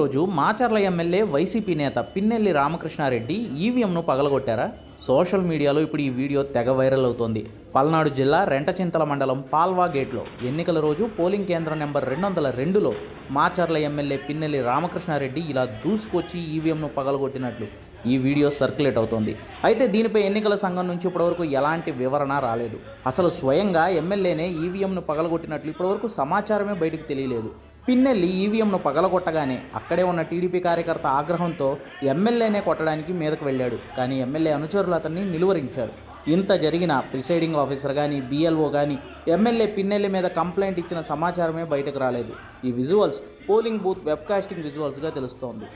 రోజు Macherla MLA YCP నేత Pinnelli Ramakrishna Reddy ఈవీఎంను పగలగొట్టారా? Social మీడియాలో ఇప్పుడు ఈ వీడియో తెగ వైరల్ అవుతోంది. పల్నాడు జిల్లా రెంటచింతల మండలం పాల్వా గేట్లో ఎన్నికల రోజు పోలింగ్ కేంద్రం నెంబర్ 202లో మాచర్ల ఎమ్మెల్యే పిన్నెల్లి రామకృష్ణారెడ్డి ఇలా దూసుకొచ్చి ఈవీఎంను పగలగొట్టినట్లు ఈ వీడియో సర్క్యులేట్ అవుతోంది. అయితే దీనిపై ఎన్నికల సంఘం నుంచి ఇప్పటివరకు ఎలాంటి వివరణ రాలేదు. అసలు స్వయంగా ఎమ్మెల్యేనే ఈవీఎంను పగలగొట్టినట్లు ఇప్పటివరకు సమాచారమే బయటకు తెలియలేదు. పిన్నెల్లి ఈవీఎంను పగలగొట్టగానే అక్కడే ఉన్న టీడీపీ కార్యకర్త ఆగ్రహంతో ఎమ్మెల్యేనే కొట్టడానికి మీదకు వెళ్ళాడు. కానీ ఎమ్మెల్యే అనుచరులు అతన్ని నిలువరించారు. ఇంత జరిగిన ప్రిసైడింగ్ ఆఫీసర్ కానీ BLO కానీ ఎమ్మెల్యే పిన్నెల్లి మీద కంప్లైంట్ ఇచ్చిన సమాచారమే బయటకు రాలేదు. ఈ విజువల్స్ పోలింగ్ బూత్ వెబ్కాస్టింగ్ విజువల్స్గా తెలుస్తోంది.